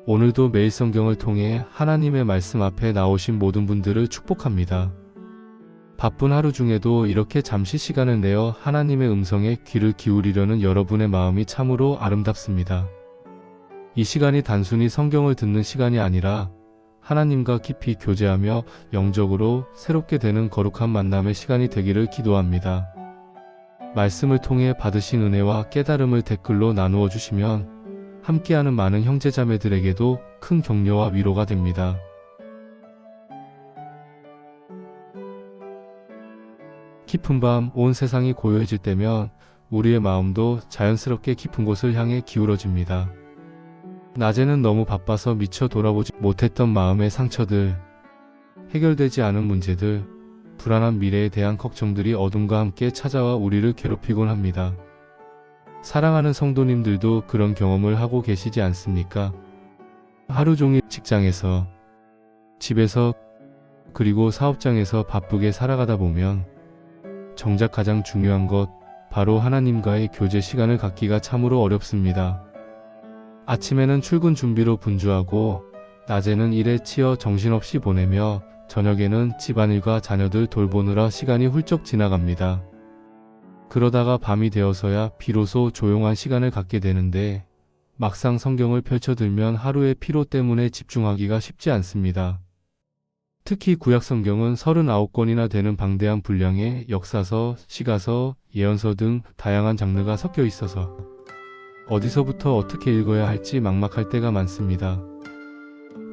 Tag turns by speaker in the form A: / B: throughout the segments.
A: 오늘도 매일 성경을 통해 하나님의 말씀 앞에 나오신 모든 분들을 축복합니다. 바쁜 하루 중에도 이렇게 잠시 시간을 내어 하나님의 음성에 귀를 기울이려는 여러분의 마음이 참으로 아름답습니다. 이 시간이 단순히 성경을 듣는 시간이 아니라 하나님과 깊이 교제하며 영적으로 새롭게 되는 거룩한 만남의 시간이 되기를 기도합니다. 말씀을 통해 받으신 은혜와 깨달음을 댓글로 나누어 주시면 함께하는 많은 형제자매들에게도 큰 격려와 위로가 됩니다. 깊은 밤 온 세상이 고요해질 때면 우리의 마음도 자연스럽게 깊은 곳을 향해 기울어집니다. 낮에는 너무 바빠서 미처 돌아보지 못했던 마음의 상처들, 해결되지 않은 문제들, 불안한 미래에 대한 걱정들이 어둠과 함께 찾아와 우리를 괴롭히곤 합니다. 사랑하는 성도님들도 그런 경험을 하고 계시지 않습니까? 하루 종일 직장에서, 집에서, 그리고 사업장에서 바쁘게 살아가다 보면 정작 가장 중요한 것, 바로 하나님과의 교제 시간을 갖기가 참으로 어렵습니다. 아침에는 출근 준비로 분주하고 낮에는 일에 치여 정신없이 보내며 저녁에는 집안일과 자녀들 돌보느라 시간이 훌쩍 지나갑니다. 그러다가 밤이 되어서야 비로소 조용한 시간을 갖게 되는데 막상 성경을 펼쳐들면 하루의 피로 때문에 집중하기가 쉽지 않습니다. 특히 구약 성경은 39권이나 되는 방대한 분량의 역사서, 시가서, 예언서 등 다양한 장르가 섞여 있어서 어디서부터 어떻게 읽어야 할지 막막할 때가 많습니다.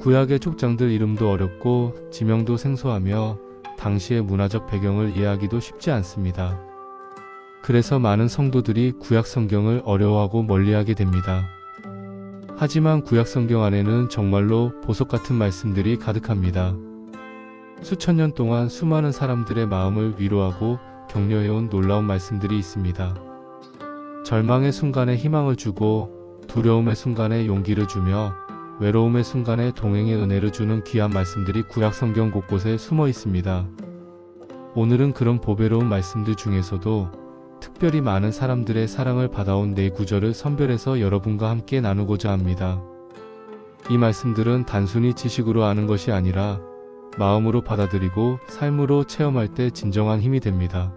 A: 구약의 족장들 이름도 어렵고 지명도 생소하며 당시의 문화적 배경을 이해하기도 쉽지 않습니다. 그래서 많은 성도들이 구약 성경을 어려워하고 멀리하게 됩니다. 하지만 구약 성경 안에는 정말로 보석 같은 말씀들이 가득합니다. 수천 년 동안 수많은 사람들의 마음을 위로하고 격려해온 놀라운 말씀들이 있습니다. 절망의 순간에 희망을 주고 두려움의 순간에 용기를 주며 외로움의 순간에 동행의 은혜를 주는 귀한 말씀들이 구약 성경 곳곳에 숨어 있습니다. 오늘은 그런 보배로운 말씀들 중에서도 특별히 많은 사람들의 사랑을 받아온 4구절을 선별해서 여러분과 함께 나누고자 합니다. 이 말씀들은 단순히 지식으로 아는 것이 아니라 마음으로 받아들이고 삶으로 체험할 때 진정한 힘이 됩니다.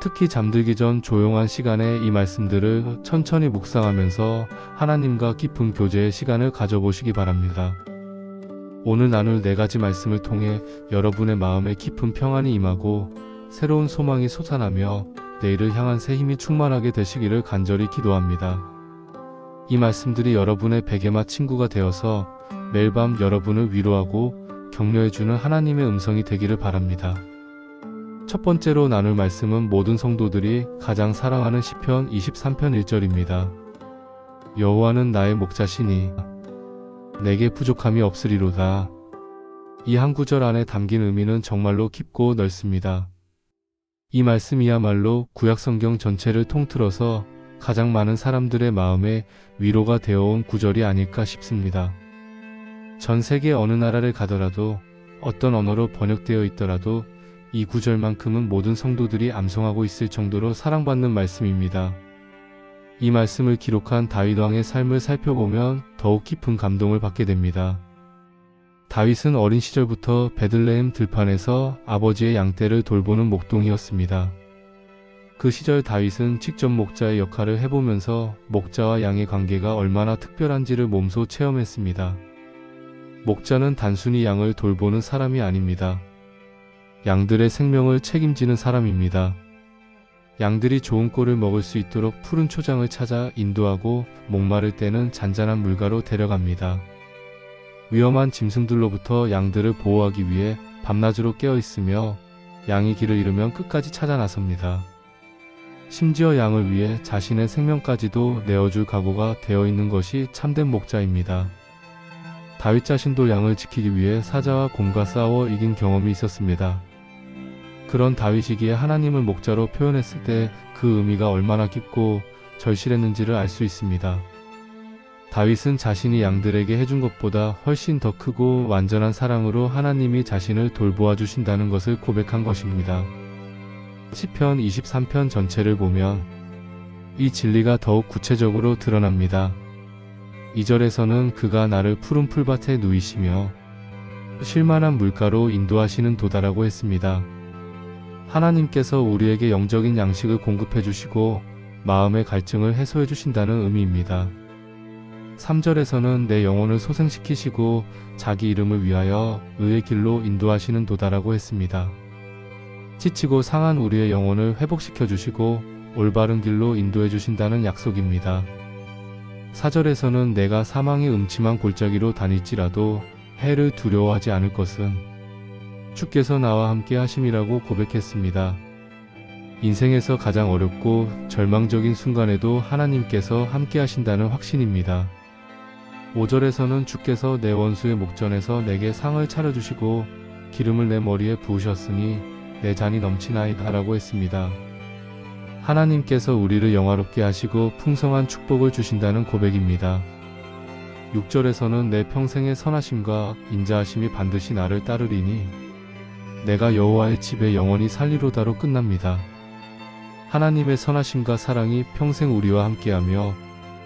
A: 특히 잠들기 전 조용한 시간에 이 말씀들을 천천히 묵상하면서 하나님과 깊은 교제의 시간을 가져보시기 바랍니다. 오늘 나눌 4가지 말씀을 통해 여러분의 마음에 깊은 평안이 임하고 새로운 소망이 솟아나며 내일을 향한 새 힘이 충만하게 되시기를 간절히 기도합니다. 이 말씀들이 여러분의 베개마 친구가 되어서 매일 밤 여러분을 위로하고 격려해주는 하나님의 음성이 되기를 바랍니다. 첫 번째로 나눌 말씀은 모든 성도들이 가장 사랑하는 시편 23편 1절입니다. 여호와는 나의 목자시니 내게 부족함이 없으리로다. 이 한 구절 안에 담긴 의미는 정말로 깊고 넓습니다. 이 말씀이야말로 구약 성경 전체를 통틀어서 가장 많은 사람들의 마음에 위로가 되어온 구절이 아닐까 싶습니다. 전 세계 어느 나라를 가더라도 어떤 언어로 번역되어 있더라도 이 구절만큼은 모든 성도들이 암송하고 있을 정도로 사랑받는 말씀입니다. 이 말씀을 기록한 다윗 왕의 삶을 살펴보면 더욱 깊은 감동을 받게 됩니다. 다윗은 어린 시절부터 베들레헴 들판에서 아버지의 양떼를 돌보는 목동이었습니다. 그 시절 다윗은 직접 목자의 역할을 해보면서 목자와 양의 관계가 얼마나 특별한지를 몸소 체험했습니다. 목자는 단순히 양을 돌보는 사람이 아닙니다. 양들의 생명을 책임지는 사람입니다. 양들이 좋은 꼴을 먹을 수 있도록 푸른 초장을 찾아 인도하고 목마를 때는 잔잔한 물가로 데려갑니다. 위험한 짐승들로부터 양들을 보호하기 위해 밤낮으로 깨어있으며 양이 길을 잃으면 끝까지 찾아 나섭니다. 심지어 양을 위해 자신의 생명까지도 내어줄 각오가 되어 있는 것이 참된 목자입니다. 다윗 자신도 양을 지키기 위해 사자와 곰과 싸워 이긴 경험이 있었습니다. 그런 다윗이기에 하나님을 목자로 표현했을 때 그 의미가 얼마나 깊고 절실했는지를 알 수 있습니다. 다윗은 자신이 양들에게 해준 것보다 훨씬 더 크고 완전한 사랑으로 하나님이 자신을 돌보아 주신다는 것을 고백한 것입니다. 시편 23편 전체를 보면 이 진리가 더욱 구체적으로 드러납니다. 2절에서는 그가 나를 푸른 풀밭에 누이시며 쉴만한 물가로 인도하시는 도다라고 했습니다. 하나님께서 우리에게 영적인 양식을 공급해 주시고 마음의 갈증을 해소해 주신다는 의미입니다. 3절에서는 내 영혼을 소생시키시고 자기 이름을 위하여 의의 길로 인도하시는 도다라고 했습니다. 지치고 상한 우리의 영혼을 회복시켜 주시고 올바른 길로 인도해 주신다는 약속입니다. 4절에서는 내가 사망의 음침한 골짜기로 다닐지라도 해를 두려워하지 않을 것은 주께서 나와 함께 하심이라고 고백했습니다. 인생에서 가장 어렵고 절망적인 순간에도 하나님께서 함께 하신다는 확신입니다. 5절에서는 주께서 내 원수의 목전에서 내게 상을 차려주시고 기름을 내 머리에 부으셨으니 내 잔이 넘치나이다 라고 했습니다. 하나님께서 우리를 영화롭게 하시고 풍성한 축복을 주신다는 고백입니다. 6절에서는 내 평생의 선하심과 인자하심이 반드시 나를 따르리니 내가 여호와의 집에 영원히 살리로다로 끝납니다. 하나님의 선하심과 사랑이 평생 우리와 함께하며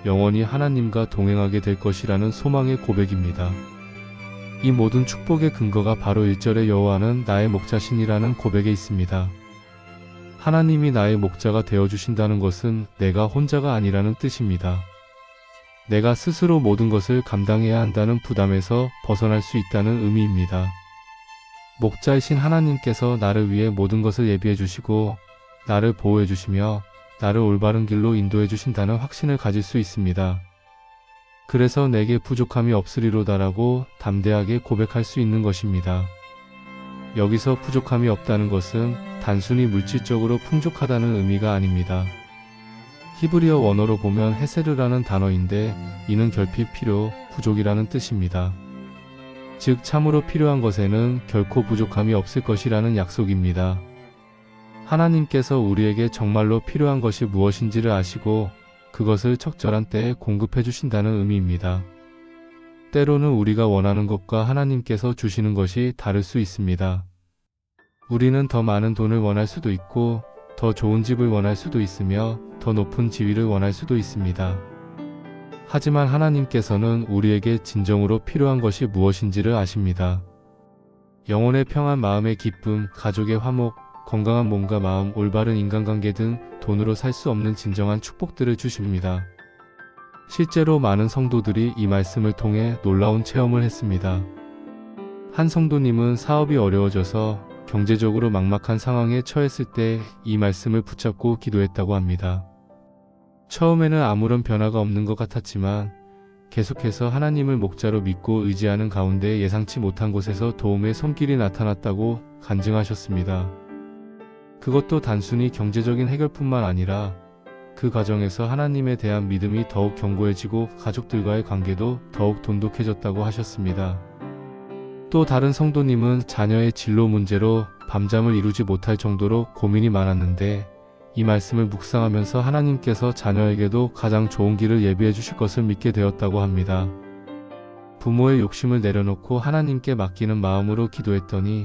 A: 영원히 하나님과 동행하게 될 것이라는 소망의 고백입니다. 이 모든 축복의 근거가 바로 1절의 여호와는 나의 목자신이라는 고백에 있습니다. 하나님이 나의 목자가 되어주신다는 것은 내가 혼자가 아니라는 뜻입니다. 내가 스스로 모든 것을 감당해야 한다는 부담에서 벗어날 수 있다는 의미입니다. 목자이신 하나님께서 나를 위해 모든 것을 예비해 주시고 나를 보호해 주시며 나를 올바른 길로 인도해 주신다는 확신을 가질 수 있습니다. 그래서 내게 부족함이 없으리로다라고 담대하게 고백할 수 있는 것입니다. 여기서 부족함이 없다는 것은 단순히 물질적으로 풍족하다는 의미가 아닙니다. 히브리어 원어로 보면 헤세르라는 단어인데 이는 결핍 필요, 부족이라는 뜻입니다. 즉 참으로 필요한 것에는 결코 부족함이 없을 것이라는 약속입니다. 하나님께서 우리에게 정말로 필요한 것이 무엇인지를 아시고 그것을 적절한 때에 공급해 주신다는 의미입니다. 때로는 우리가 원하는 것과 하나님께서 주시는 것이 다를 수 있습니다. 우리는 더 많은 돈을 원할 수도 있고 더 좋은 집을 원할 수도 있으며 더 높은 지위를 원할 수도 있습니다. 하지만 하나님께서는 우리에게 진정으로 필요한 것이 무엇인지를 아십니다. 영혼의 평안, 마음의 기쁨, 가족의 화목, 건강한 몸과 마음, 올바른 인간관계 등 돈으로 살 수 없는 진정한 축복들을 주십니다. 실제로 많은 성도들이 이 말씀을 통해 놀라운 체험을 했습니다. 한 성도님은 사업이 어려워져서 경제적으로 막막한 상황에 처했을 때 이 말씀을 붙잡고 기도했다고 합니다. 처음에는 아무런 변화가 없는 것 같았지만 계속해서 하나님을 목자로 믿고 의지하는 가운데 예상치 못한 곳에서 도움의 손길이 나타났다고 간증하셨습니다. 그것도 단순히 경제적인 해결뿐만 아니라 그 과정에서 하나님에 대한 믿음이 더욱 견고해지고 가족들과의 관계도 더욱 돈독해졌다고 하셨습니다. 또 다른 성도님은 자녀의 진로 문제로 밤잠을 이루지 못할 정도로 고민이 많았는데 이 말씀을 묵상하면서 하나님께서 자녀에게도 가장 좋은 길을 예비해 주실 것을 믿게 되었다고 합니다. 부모의 욕심을 내려놓고 하나님께 맡기는 마음으로 기도했더니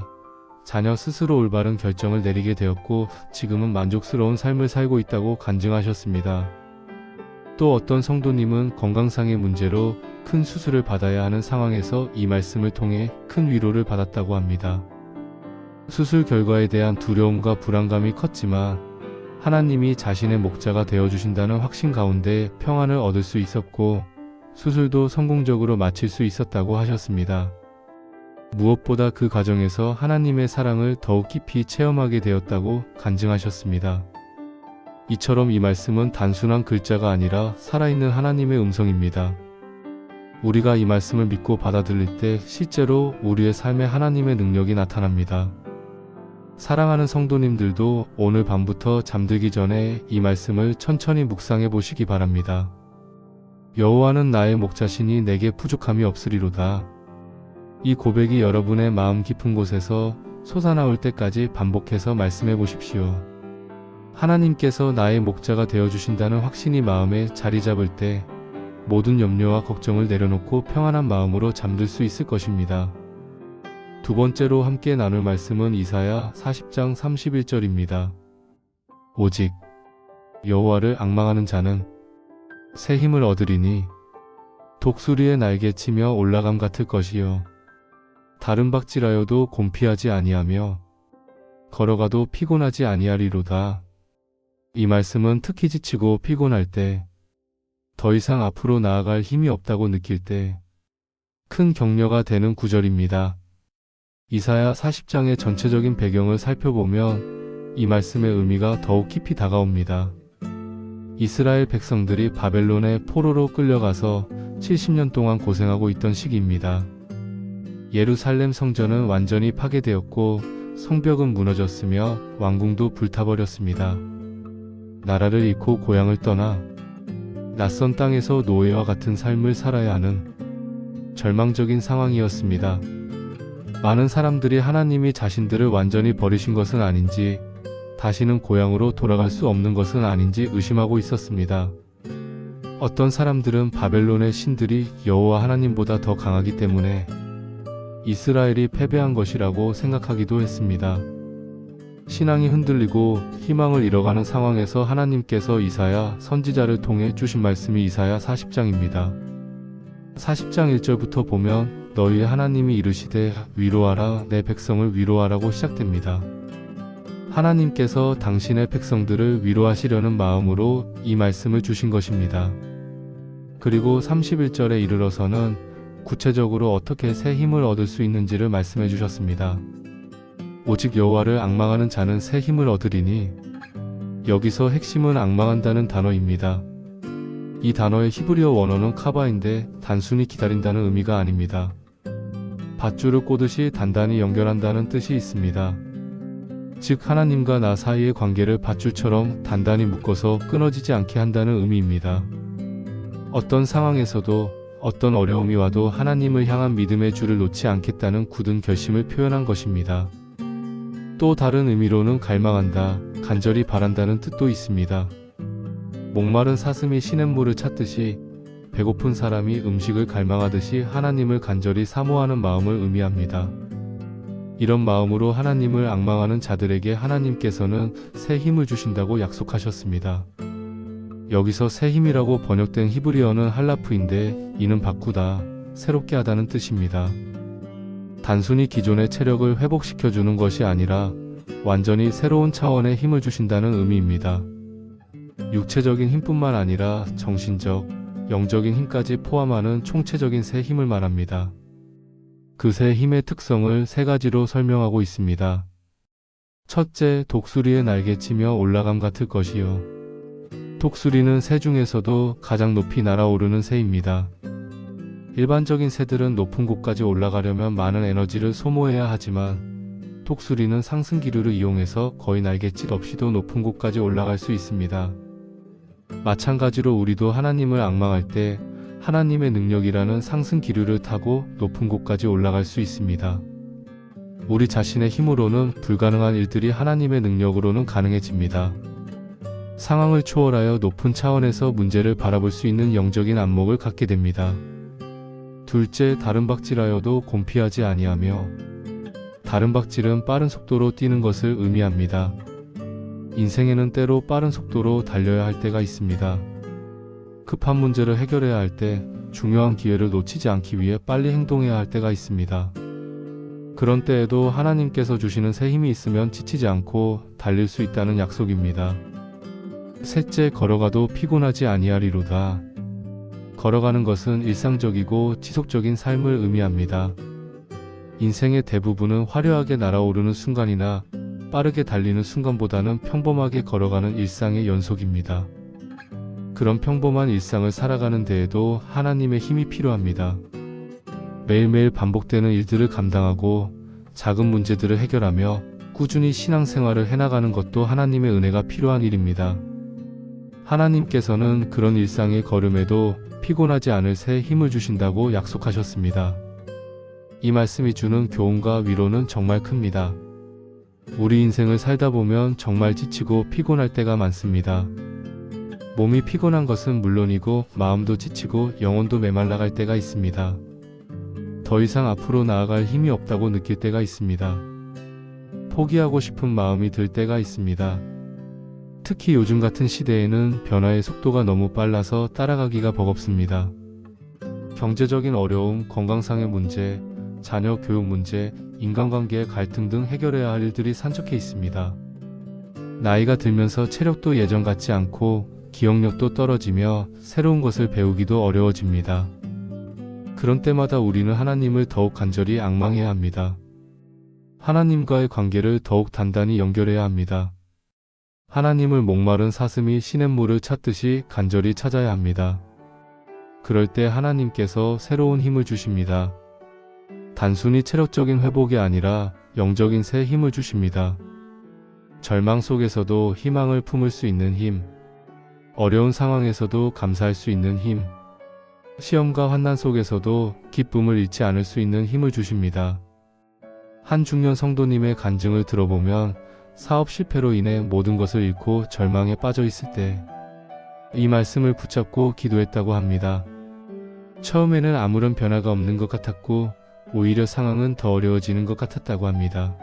A: 자녀 스스로 올바른 결정을 내리게 되었고 지금은 만족스러운 삶을 살고 있다고 간증하셨습니다. 또 어떤 성도님은 건강상의 문제로 큰 수술을 받아야 하는 상황에서 이 말씀을 통해 큰 위로를 받았다고 합니다. 수술 결과에 대한 두려움과 불안감이 컸지만 하나님이 자신의 목자가 되어주신다는 확신 가운데 평안을 얻을 수 있었고 수술도 성공적으로 마칠 수 있었다고 하셨습니다. 무엇보다 그 과정에서 하나님의 사랑을 더욱 깊이 체험하게 되었다고 간증하셨습니다. 이처럼 이 말씀은 단순한 글자가 아니라 살아있는 하나님의 음성입니다. 우리가 이 말씀을 믿고 받아들일 때 실제로 우리의 삶에 하나님의 능력이 나타납니다. 사랑하는 성도님들도 오늘 밤부터 잠들기 전에 이 말씀을 천천히 묵상해 보시기 바랍니다. 여호와는 나의 목자시니 내게 부족함이 없으리로다. 이 고백이 여러분의 마음 깊은 곳에서 솟아나올 때까지 반복해서 말씀해 보십시오. 하나님께서 나의 목자가 되어주신다는 확신이 마음에 자리 잡을 때 모든 염려와 걱정을 내려놓고 평안한 마음으로 잠들 수 있을 것입니다. 두 번째로 함께 나눌 말씀은 이사야 40장 31절입니다. 오직 여호와를 앙망하는 자는 새 힘을 얻으리니 독수리의 날개치며 올라감 같을 것이요. 다른 박질하여도 곤피하지 아니하며 걸어가도 피곤하지 아니하리로다. 이 말씀은 특히 지치고 피곤할 때, 더 이상 앞으로 나아갈 힘이 없다고 느낄 때 큰 격려가 되는 구절입니다. 이사야 40장의 전체적인 배경을 살펴보면 이 말씀의 의미가 더욱 깊이 다가옵니다. 이스라엘 백성들이 바벨론의 포로로 끌려가서 70년 동안 고생하고 있던 시기입니다. 예루살렘 성전은 완전히 파괴되었고 성벽은 무너졌으며 왕궁도 불타버렸습니다. 나라를 잃고 고향을 떠나 낯선 땅에서 노예와 같은 삶을 살아야 하는 절망적인 상황이었습니다. 많은 사람들이 하나님이 자신들을 완전히 버리신 것은 아닌지, 다시는 고향으로 돌아갈 수 없는 것은 아닌지 의심하고 있었습니다. 어떤 사람들은 바벨론의 신들이 여호와 하나님보다 더 강하기 때문에 이스라엘이 패배한 것이라고 생각하기도 했습니다. 신앙이 흔들리고 희망을 잃어가는 상황에서 하나님께서 이사야 선지자를 통해 주신 말씀이 이사야 40장입니다. 40장 1절부터 보면 너희의 하나님이 이르시되 위로하라 내 백성을 위로하라고 시작됩니다. 하나님께서 당신의 백성들을 위로하시려는 마음으로 이 말씀을 주신 것입니다. 그리고 31절에 이르러서는 구체적으로 어떻게 새 힘을 얻을 수 있는지를 말씀해 주셨습니다. 오직 여호와를 앙망하는 자는 새 힘을 얻으리니, 여기서 핵심은 앙망한다는 단어입니다. 이 단어의 히브리어 원어는 카바인데 단순히 기다린다는 의미가 아닙니다. 밧줄을 꼬듯이 단단히 연결한다는 뜻이 있습니다. 즉 하나님과 나 사이의 관계를 밧줄처럼 단단히 묶어서 끊어지지 않게 한다는 의미입니다. 어떤 상황에서도 어떤 어려움이 와도 하나님을 향한 믿음의 줄을 놓지 않겠다는 굳은 결심을 표현한 것입니다. 또 다른 의미로는 갈망한다, 간절히 바란다는 뜻도 있습니다. 목마른 사슴이 시냇물을 찾듯이 배고픈 사람이 음식을 갈망하듯이 하나님을 간절히 사모하는 마음을 의미합니다. 이런 마음으로 하나님을 앙망하는 자들에게 하나님께서는 새 힘을 주신다고 약속하셨습니다. 여기서 새 힘이라고 번역된 히브리어는 할라프인데 이는 바꾸다, 새롭게 하다는 뜻입니다. 단순히 기존의 체력을 회복시켜주는 것이 아니라 완전히 새로운 차원의 힘을 주신다는 의미입니다. 육체적인 힘뿐만 아니라 정신적, 영적인 힘까지 포함하는 총체적인 새 힘을 말합니다. 그 새 힘의 특성을 세 가지로 설명하고 있습니다. 첫째, 독수리의 날개치며 올라감 같을 것이요. 독수리는 새 중에서도 가장 높이 날아오르는 새입니다. 일반적인 새들은 높은 곳까지 올라가려면 많은 에너지를 소모해야 하지만 독수리는 상승 기류를 이용해서 거의 날갯짓 없이도 높은 곳까지 올라갈 수 있습니다. 마찬가지로 우리도 하나님을 앙망할 때 하나님의 능력이라는 상승 기류를 타고 높은 곳까지 올라갈 수 있습니다. 우리 자신의 힘으로는 불가능한 일들이 하나님의 능력으로는 가능해집니다. 상황을 초월하여 높은 차원에서 문제를 바라볼 수 있는 영적인 안목을 갖게 됩니다. 둘째, 다른 박질하여도 곤피하지 아니하며, 다른 박질은 빠른 속도로 뛰는 것을 의미합니다. 인생에는 때로 빠른 속도로 달려야 할 때가 있습니다. 급한 문제를 해결해야 할 때, 중요한 기회를 놓치지 않기 위해 빨리 행동해야 할 때가 있습니다. 그런 때에도 하나님께서 주시는 새 힘이 있으면 지치지 않고 달릴 수 있다는 약속입니다. 셋째, 걸어가도 피곤하지 아니하리로다. 걸어가는 것은 일상적이고 지속적인 삶을 의미합니다. 인생의 대부분은 화려하게 날아오르는 순간이나 빠르게 달리는 순간보다는 평범하게 걸어가는 일상의 연속입니다. 그런 평범한 일상을 살아가는 데에도 하나님의 힘이 필요합니다. 매일매일 반복되는 일들을 감당하고 작은 문제들을 해결하며 꾸준히 신앙생활을 해나가는 것도 하나님의 은혜가 필요한 일입니다. 하나님께서는 그런 일상의 걸음에도 피곤하지 않을 새 힘을 주신다고 약속하셨습니다. 이 말씀이 주는 교훈과 위로는 정말 큽니다. 우리 인생을 살다 보면 정말 지치고 피곤할 때가 많습니다. 몸이 피곤한 것은 물론이고 마음도 지치고 영혼도 메말라갈 때가 있습니다. 더 이상 앞으로 나아갈 힘이 없다고 느낄 때가 있습니다. 포기하고 싶은 마음이 들 때가 있습니다. 특히 요즘 같은 시대에는 변화의 속도가 너무 빨라서 따라가기가 버겁습니다. 경제적인 어려움, 건강상의 문제, 자녀 교육 문제, 인간관계의 갈등 등 해결해야 할 일들이 산적해 있습니다. 나이가 들면서 체력도 예전 같지 않고 기억력도 떨어지며 새로운 것을 배우기도 어려워집니다. 그런 때마다 우리는 하나님을 더욱 간절히 앙망해야 합니다. 하나님과의 관계를 더욱 단단히 연결해야 합니다. 하나님을 목마른 사슴이 시냇물을 찾듯이 간절히 찾아야 합니다. 그럴 때 하나님께서 새로운 힘을 주십니다. 단순히 체력적인 회복이 아니라 영적인 새 힘을 주십니다. 절망 속에서도 희망을 품을 수 있는 힘, 어려운 상황에서도 감사할 수 있는 힘, 시험과 환난 속에서도 기쁨을 잃지 않을 수 있는 힘을 주십니다. 한 중년 성도님의 간증을 들어보면 사업 실패로 인해 모든 것을 잃고 절망에 빠져 있을 때 이 말씀을 붙잡고 기도했다고 합니다. 처음에는 아무런 변화가 없는 것 같았고 오히려 상황은 더 어려워지는 것 같았다고 합니다.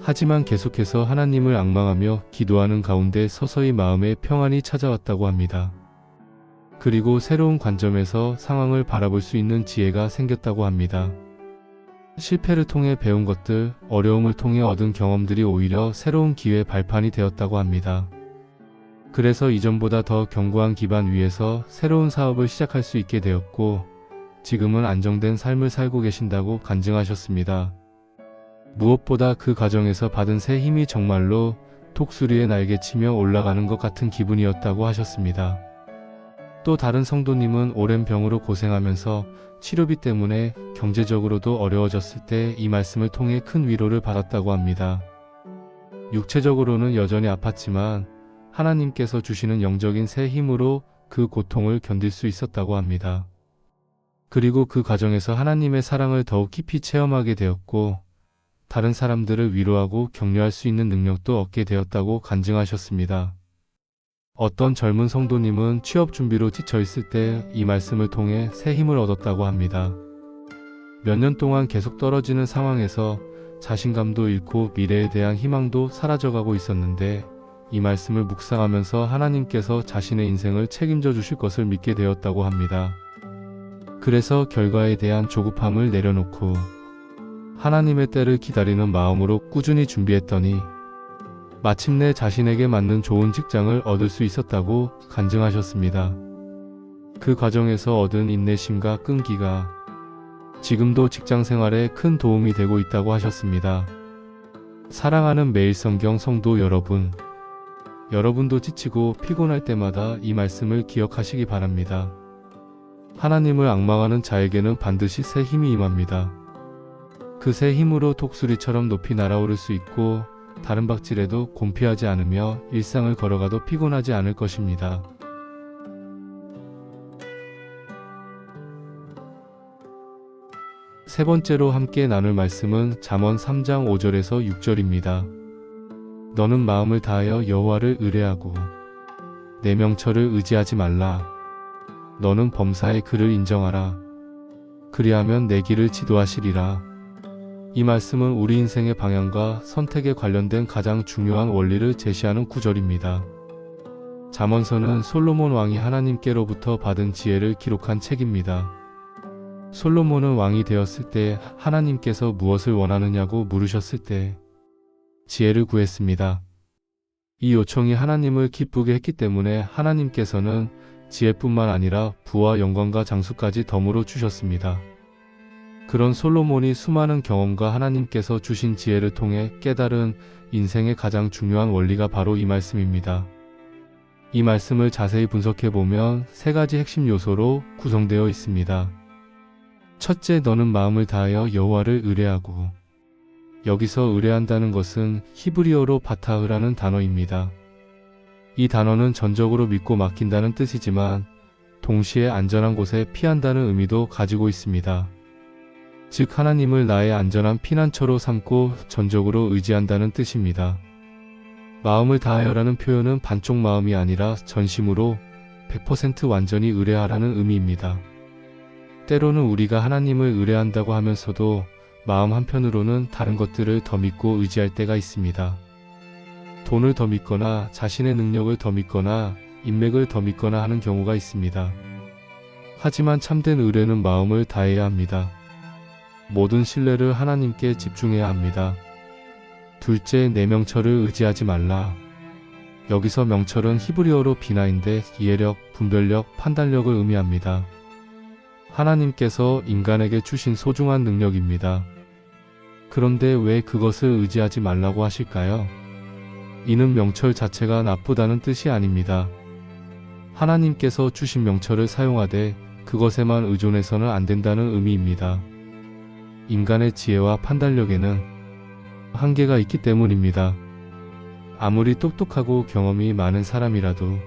A: 하지만 계속해서 하나님을 앙망하며 기도하는 가운데 서서히 마음에 평안이 찾아왔다고 합니다. 그리고 새로운 관점에서 상황을 바라볼 수 있는 지혜가 생겼다고 합니다. 실패를 통해 배운 것들, 어려움을 통해 얻은 경험들이 오히려 새로운 기회의 발판이 되었다고 합니다. 그래서 이전보다 더 견고한 기반 위에서 새로운 사업을 시작할 수 있게 되었고 지금은 안정된 삶을 살고 계신다고 간증하셨습니다. 무엇보다 그 과정에서 받은 새 힘이 정말로 독수리의 날개치며 올라가는 것 같은 기분이었다고 하셨습니다. 또 다른 성도님은 오랜 병으로 고생하면서 치료비 때문에 경제적으로도 어려워졌을 때 이 말씀을 통해 큰 위로를 받았다고 합니다. 육체적으로는 여전히 아팠지만 하나님께서 주시는 영적인 새 힘으로 그 고통을 견딜 수 있었다고 합니다. 그리고 그 과정에서 하나님의 사랑을 더욱 깊이 체험하게 되었고 다른 사람들을 위로하고 격려할 수 있는 능력도 얻게 되었다고 간증하셨습니다. 어떤 젊은 성도님은 취업 준비로 지쳐 있을 때 이 말씀을 통해 새 힘을 얻었다고 합니다. 몇 년 동안 계속 떨어지는 상황에서 자신감도 잃고 미래에 대한 희망도 사라져가고 있었는데 이 말씀을 묵상하면서 하나님께서 자신의 인생을 책임져 주실 것을 믿게 되었다고 합니다. 그래서 결과에 대한 조급함을 내려놓고 하나님의 때를 기다리는 마음으로 꾸준히 준비했더니 마침내 자신에게 맞는 좋은 직장을 얻을 수 있었다고 간증하셨습니다. 그 과정에서 얻은 인내심과 끈기가 지금도 직장 생활에 큰 도움이 되고 있다고 하셨습니다. 사랑하는 매일성경 성도 여러분, 여러분도 지치고 피곤할 때마다 이 말씀을 기억하시기 바랍니다. 하나님을 앙망하는 자에게는 반드시 새 힘이 임합니다. 그 새 힘으로 독수리처럼 높이 날아오를 수 있고 다른 박질에도 곤피하지 않으며 일상을 걸어가도 피곤하지 않을 것입니다. 세 번째로 함께 나눌 말씀은 잠언 3장 5절에서 6절입니다. 너는 마음을 다하여 여호와를 의뢰하고 내 명철을 의지하지 말라. 너는 범사의 그를 인정하라. 그리하면 내 길을 지도하시리라. 이 말씀은 우리 인생의 방향과 선택에 관련된 가장 중요한 원리를 제시하는 구절입니다. 잠언서는 솔로몬 왕이 하나님께로부터 받은 지혜를 기록한 책입니다. 솔로몬은 왕이 되었을 때 하나님께서 무엇을 원하느냐고 물으셨을 때 지혜를 구했습니다. 이 요청이 하나님을 기쁘게 했기 때문에 하나님께서는 지혜뿐만 아니라 부와 영광과 장수까지 덤으로 주셨습니다. 그런 솔로몬이 수많은 경험과 하나님께서 주신 지혜를 통해 깨달은 인생의 가장 중요한 원리가 바로 이 말씀입니다. 이 말씀을 자세히 분석해보면 세 가지 핵심 요소로 구성되어 있습니다. 첫째, 너는 마음을 다하여 여호와를 의뢰하고. 여기서 의뢰한다는 것은 히브리어로 바타흐라는 단어입니다. 이 단어는 전적으로 믿고 맡긴다는 뜻이지만 동시에 안전한 곳에 피한다는 의미도 가지고 있습니다. 즉 하나님을 나의 안전한 피난처로 삼고 전적으로 의지한다는 뜻입니다. 마음을 다하여라는 표현은 반쪽 마음이 아니라 전심으로 100% 완전히 의뢰하라는 의미입니다. 때로는 우리가 하나님을 의뢰한다고 하면서도 마음 한편으로는 다른 것들을 더 믿고 의지할 때가 있습니다. 돈을 더 믿거나 자신의 능력을 더 믿거나 인맥을 더 믿거나 하는 경우가 있습니다. 하지만 참된 의뢰는 마음을 다해야 합니다. 모든 신뢰를 하나님께 집중해야 합니다. 둘째, 내 명철을 의지하지 말라. 여기서 명철은 히브리어로 비나인데 이해력, 분별력, 판단력을 의미합니다. 하나님께서 인간에게 주신 소중한 능력입니다. 그런데 왜 그것을 의지하지 말라고 하실까요? 이는 명철 자체가 나쁘다는 뜻이 아닙니다. 하나님께서 주신 명철을 사용하되 그것에만 의존해서는 안 된다는 의미입니다. 인간의 지혜와 판단력에는 한계가 있기 때문입니다. 아무리 똑똑하고 경험이 많은 사람이라도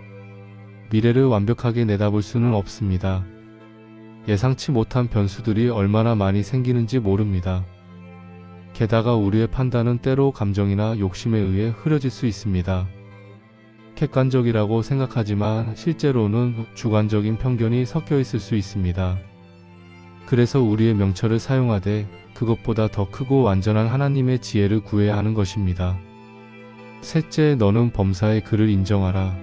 A: 미래를 완벽하게 내다볼 수는 없습니다. 예상치 못한 변수들이 얼마나 많이 생기는지 모릅니다. 게다가 우리의 판단은 때로 감정이나 욕심에 의해 흐려질 수 있습니다. 객관적이라고 생각하지만 실제로는 주관적인 편견이 섞여 있을 수 있습니다. 그래서 우리의 명철을 사용하되 그것보다 더 크고 완전한 하나님의 지혜를 구해야 하는 것입니다. 셋째, 너는 범사의 그를 인정하라.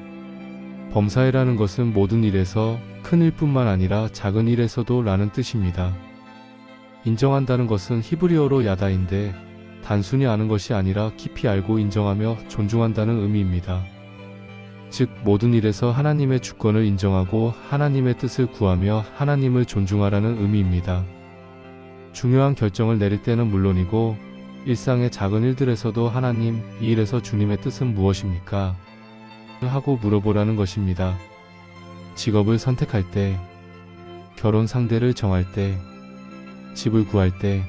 A: 범사에라는 것은 모든 일에서 큰 일뿐만 아니라 작은 일에서도 라는 뜻입니다. 인정한다는 것은 히브리어로 야다인데 단순히 아는 것이 아니라 깊이 알고 인정하며 존중한다는 의미입니다. 즉 모든 일에서 하나님의 주권을 인정하고 하나님의 뜻을 구하며 하나님을 존중하라는 의미입니다. 중요한 결정을 내릴 때는 물론이고 일상의 작은 일들에서도 하나님, 이 일에서 주님의 뜻은 무엇입니까? 하고 물어보라는 것입니다. 직업을 선택할 때, 결혼 상대를 정할 때, 집을 구할 때,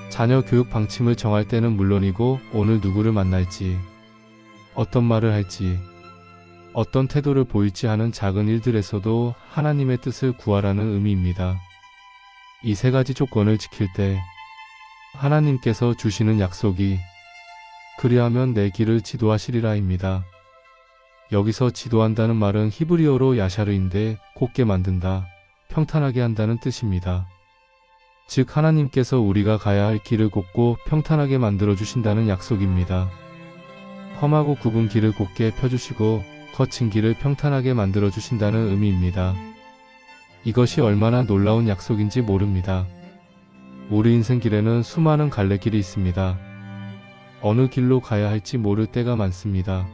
A: 자녀 교육 방침을 정할 때는 물론이고 오늘 누구를 만날지, 어떤 말을 할지, 어떤 태도를 보일지 하는 작은 일들에서도 하나님의 뜻을 구하라는 의미입니다. 이 세 가지 조건을 지킬 때 하나님께서 주시는 약속이 그리하면 내 길을 지도하시리라입니다. 여기서 지도한다는 말은 히브리어로 야샤르인데 곧게 만든다, 평탄하게 한다는 뜻입니다. 즉 하나님께서 우리가 가야 할 길을 곧고 평탄하게 만들어 주신다는 약속입니다. 험하고 굽은 길을 곧게 펴주시고 거친 길을 평탄하게 만들어 주신다는 의미입니다. 이것이 얼마나 놀라운 약속인지 모릅니다. 우리 인생 길에는 수많은 갈래길이 있습니다. 어느 길로 가야 할지 모를 때가 많습니다.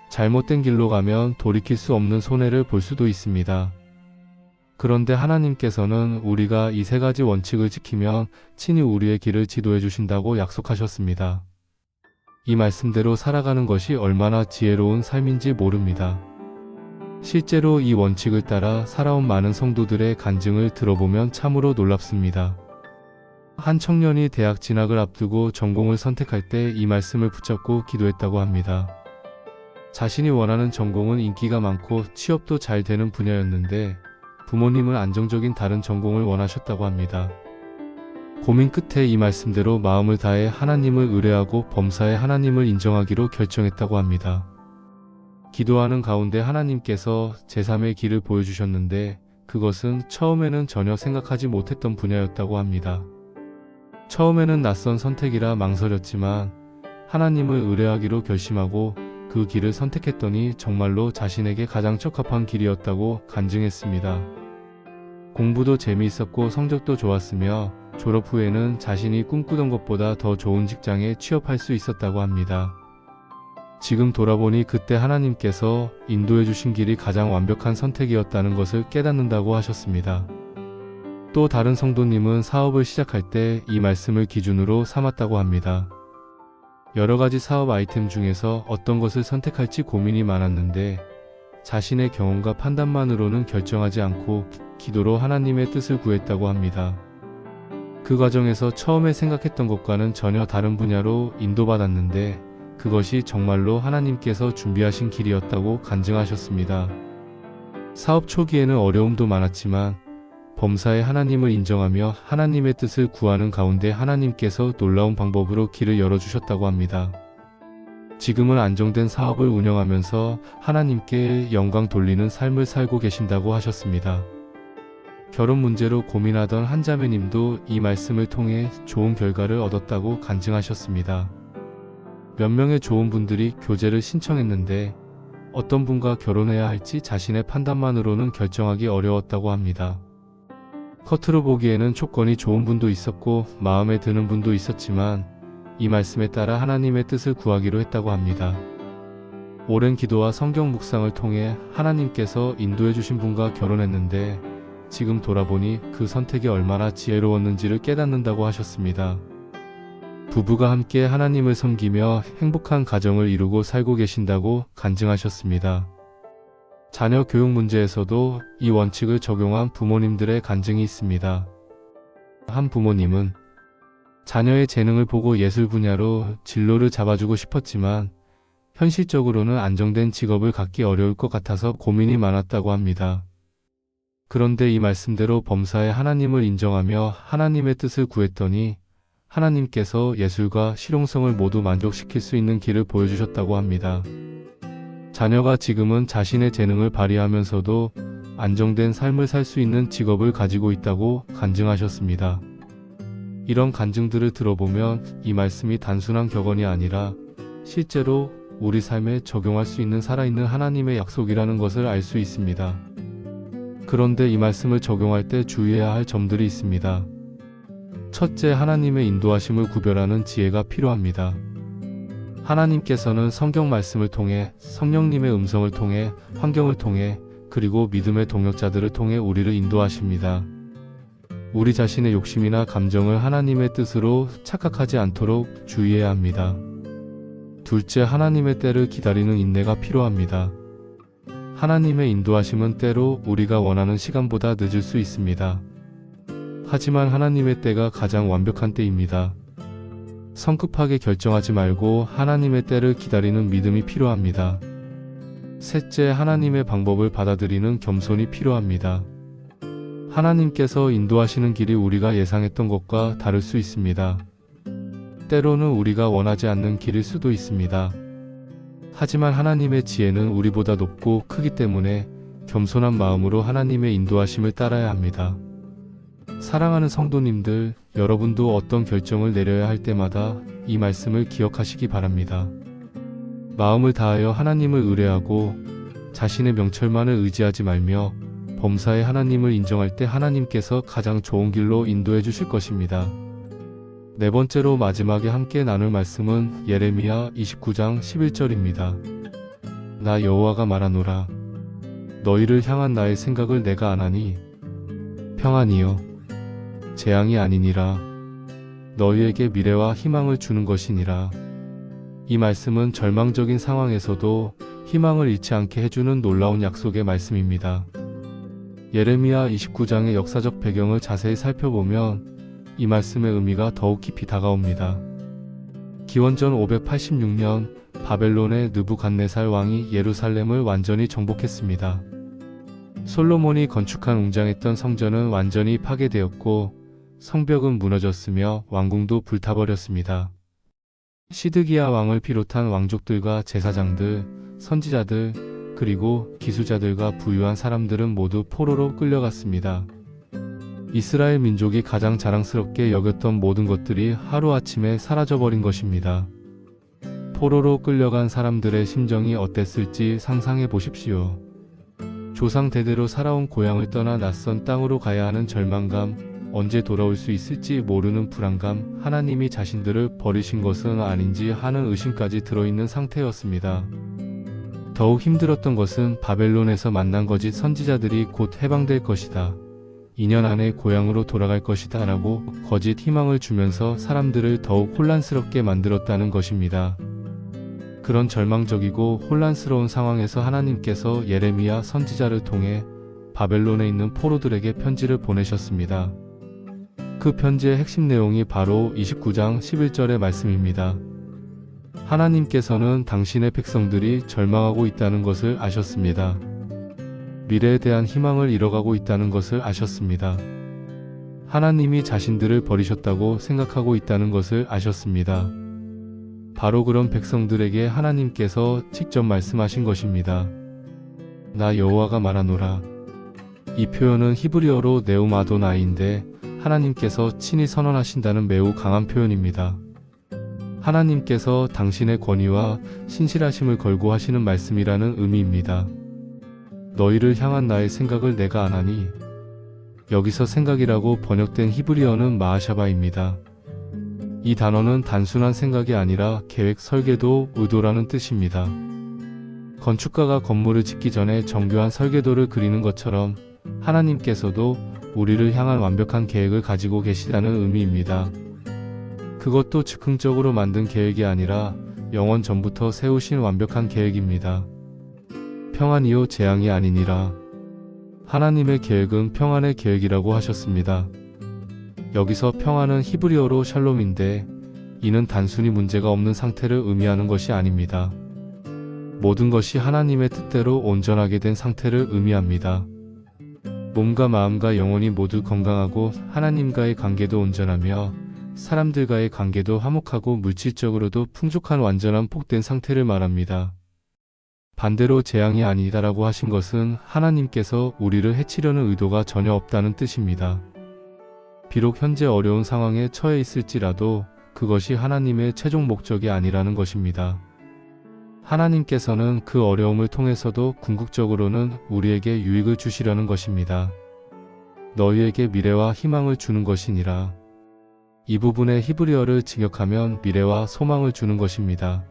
A: 잘못된 길로 가면 돌이킬 수 없는 손해를 볼 수도 있습니다. 그런데 하나님께서는 우리가 이 세 가지 원칙을 지키면 친히 우리의 길을 지도해 주신다고 약속하셨습니다. 이 말씀대로 살아가는 것이 얼마나 지혜로운 삶인지 모릅니다. 실제로 이 원칙을 따라 살아온 많은 성도들의 간증을 들어보면 참으로 놀랍습니다. 한 청년이 대학 진학을 앞두고 전공을 선택할 때 이 말씀을 붙잡고 기도했다고 합니다. 자신이 원하는 전공은 인기가 많고 취업도 잘 되는 분야였는데 부모님은 안정적인 다른 전공을 원하셨다고 합니다. 고민 끝에 이 말씀대로 마음을 다해 하나님을 의뢰하고 범사에 하나님을 인정하기로 결정했다고 합니다. 기도하는 가운데 하나님께서 제3의 길을 보여주셨는데 그것은 처음에는 전혀 생각하지 못했던 분야였다고 합니다. 처음에는 낯선 선택이라 망설였지만 하나님을 의뢰하기로 결심하고 그 길을 선택했더니 정말로 자신에게 가장 적합한 길이었다고 간증했습니다. 공부도 재미있었고 성적도 좋았으며 졸업 후에는 자신이 꿈꾸던 것보다 더 좋은 직장에 취업할 수 있었다고 합니다. 지금 돌아보니 그때 하나님께서 인도해 주신 길이 가장 완벽한 선택이었다는 것을 깨닫는다고 하셨습니다. 또 다른 성도님은 사업을 시작할 때 이 말씀을 기준으로 삼았다고 합니다. 여러 가지 사업 아이템 중에서 어떤 것을 선택할지 고민이 많았는데 자신의 경험과 판단만으로는 결정하지 않고 기도로 하나님의 뜻을 구했다고 합니다. 그 과정에서 처음에 생각했던 것과는 전혀 다른 분야로 인도받았는데 그것이 정말로 하나님께서 준비하신 길이었다고 간증하셨습니다. 사업 초기에는 어려움도 많았지만 범사에 하나님을 인정하며 하나님의 뜻을 구하는 가운데 하나님께서 놀라운 방법으로 길을 열어주셨다고 합니다. 지금은 안정된 사업을 운영하면서 하나님께 영광 돌리는 삶을 살고 계신다고 하셨습니다. 결혼 문제로 고민하던 한 자매님도 이 말씀을 통해 좋은 결과를 얻었다고 간증하셨습니다. 몇 명의 좋은 분들이 교제를 신청했는데 어떤 분과 결혼해야 할지 자신의 판단만으로는 결정하기 어려웠다고 합니다. 겉으로 보기에는 조건이 좋은 분도 있었고 마음에 드는 분도 있었지만 이 말씀에 따라 하나님의 뜻을 구하기로 했다고 합니다. 오랜 기도와 성경 묵상을 통해 하나님께서 인도해 주신 분과 결혼했는데 지금 돌아보니 그 선택이 얼마나 지혜로웠는지를 깨닫는다고 하셨습니다. 부부가 함께 하나님을 섬기며 행복한 가정을 이루고 살고 계신다고 간증하셨습니다. 자녀 교육 문제에서도 이 원칙을 적용한 부모님들의 간증이 있습니다. 한 부모님은 자녀의 재능을 보고 예술 분야로 진로를 잡아주고 싶었지만 현실적으로는 안정된 직업을 갖기 어려울 것 같아서 고민이 많았다고 합니다. 그런데 이 말씀대로 범사에 하나님을 인정하며 하나님의 뜻을 구했더니 하나님께서 예술과 실용성을 모두 만족시킬 수 있는 길을 보여주셨다고 합니다. 자녀가 지금은 자신의 재능을 발휘하면서도 안정된 삶을 살 수 있는 직업을 가지고 있다고 간증하셨습니다. 이런 간증들을 들어보면 이 말씀이 단순한 격언이 아니라 실제로 우리 삶에 적용할 수 있는 살아있는 하나님의 약속이라는 것을 알 수 있습니다. 그런데 이 말씀을 적용할 때 주의해야 할 점들이 있습니다. 첫째, 하나님의 인도하심을 구별하는 지혜가 필요합니다. 하나님께서는 성경 말씀을 통해, 성령님의 음성을 통해, 환경을 통해, 그리고 믿음의 동역자들을 통해 우리를 인도하십니다. 우리 자신의 욕심이나 감정을 하나님의 뜻으로 착각하지 않도록 주의해야 합니다. 둘째, 하나님의 때를 기다리는 인내가 필요합니다. 하나님의 인도하심은 때로 우리가 원하는 시간보다 늦을 수 있습니다. 하지만 하나님의 때가 가장 완벽한 때입니다. 성급하게 결정하지 말고 하나님의 때를 기다리는 믿음이 필요합니다. 셋째, 하나님의 방법을 받아들이는 겸손이 필요합니다. 하나님께서 인도하시는 길이 우리가 예상했던 것과 다를 수 있습니다. 때로는 우리가 원하지 않는 길일 수도 있습니다. 하지만 하나님의 지혜는 우리보다 높고 크기 때문에 겸손한 마음으로 하나님의 인도하심을 따라야 합니다. 사랑하는 성도님들, 여러분도 어떤 결정을 내려야 할 때마다 이 말씀을 기억하시기 바랍니다. 마음을 다하여 하나님을 의뢰하고 자신의 명철만을 의지하지 말며 범사에 하나님을 인정할 때 하나님께서 가장 좋은 길로 인도해 주실 것입니다. 네 번째로 마지막에 함께 나눌 말씀은 예레미야 29장 11절입니다. 나 여호와가 말하노라. 너희를 향한 나의 생각을 내가 아나니 평안이요 재앙이 아니니라. 너희에게 미래와 희망을 주는 것이니라. 이 말씀은 절망적인 상황에서도 희망을 잃지 않게 해주는 놀라운 약속의 말씀입니다. 예레미야 29장의 역사적 배경을 자세히 살펴보면 이 말씀의 의미가 더욱 깊이 다가옵니다. 기원전 586년 바벨론의 느부갓네살 왕이 예루살렘을 완전히 정복했습니다. 솔로몬이 건축한 웅장했던 성전은 완전히 파괴되었고 성벽은 무너졌으며 왕궁도 불타버렸습니다. 시드기야 왕을 비롯한 왕족들과 제사장들, 선지자들, 그리고 기수자들과 부유한 사람들은 모두 포로로 끌려갔습니다. 이스라엘 민족이 가장 자랑스럽게 여겼던 모든 것들이 하루아침에 사라져버린 것입니다. 포로로 끌려간 사람들의 심정이 어땠을지 상상해 보십시오. 조상 대대로 살아온 고향을 떠나 낯선 땅으로 가야 하는 절망감, 언제 돌아올 수 있을지 모르는 불안감, 하나님이 자신들을 버리신 것은 아닌지 하는 의심까지 들어있는 상태였습니다. 더욱 힘들었던 것은 바벨론에서 만난 거짓 선지자들이 곧 해방될 것이다. 2년 안에 고향으로 돌아갈 것이다 라고 거짓 희망을 주면서 사람들을 더욱 혼란스럽게 만들었다는 것입니다. 그런 절망적이고 혼란스러운 상황에서 하나님께서 예레미야 선지자를 통해 바벨론에 있는 포로들에게 편지를 보내셨습니다. 그 편지의 핵심 내용이 바로 29장 11절의 말씀입니다. 하나님께서는 당신의 백성들이 절망하고 있다는 것을 아셨습니다. 미래에 대한 희망을 잃어가고 있다는 것을 아셨습니다. 하나님이 자신들을 버리셨다고 생각하고 있다는 것을 아셨습니다. 바로 그런 백성들에게 하나님께서 직접 말씀하신 것입니다. 나 여호와가 말하노라. 이 표현은 히브리어로 네움 아도나이인데 하나님께서 친히 선언하신다는 매우 강한 표현입니다. 하나님께서 당신의 권위와 신실하심을 걸고 하시는 말씀이라는 의미입니다. 너희를 향한 나의 생각을 내가 아나니. 여기서 생각이라고 번역된 히브리어는 마하샤바입니다. 이 단어는 단순한 생각이 아니라 계획, 설계도, 의도라는 뜻입니다. 건축가가 건물을 짓기 전에 정교한 설계도를 그리는 것처럼 하나님께서도 우리를 향한 완벽한 계획을 가지고 계시다는 의미입니다. 그것도 즉흥적으로 만든 계획이 아니라 영원 전부터 세우신 완벽한 계획입니다. 평안이요 재앙이 아니니라. 하나님의 계획은 평안의 계획이라고 하셨습니다. 여기서 평안은 히브리어로 샬롬인데 이는 단순히 문제가 없는 상태를 의미하는 것이 아닙니다. 모든 것이 하나님의 뜻대로 온전하게 된 상태를 의미합니다. 몸과 마음과 영혼이 모두 건강하고 하나님과의 관계도 온전하며 사람들과의 관계도 화목하고 물질적으로도 풍족한 완전한 복된 상태를 말합니다. 반대로 재앙이 아니다라고 하신 것은 하나님께서 우리를 해치려는 의도가 전혀 없다는 뜻입니다. 비록 현재 어려운 상황에 처해 있을지라도 그것이 하나님의 최종 목적이 아니라는 것입니다. 하나님께서는 그 어려움을 통해서도 궁극적으로는 우리에게 유익을 주시려는 것입니다. 너희에게 미래와 희망을 주는 것이니라. 이 부분의 히브리어를 직역하면 미래와 소망을 주는 것입니다.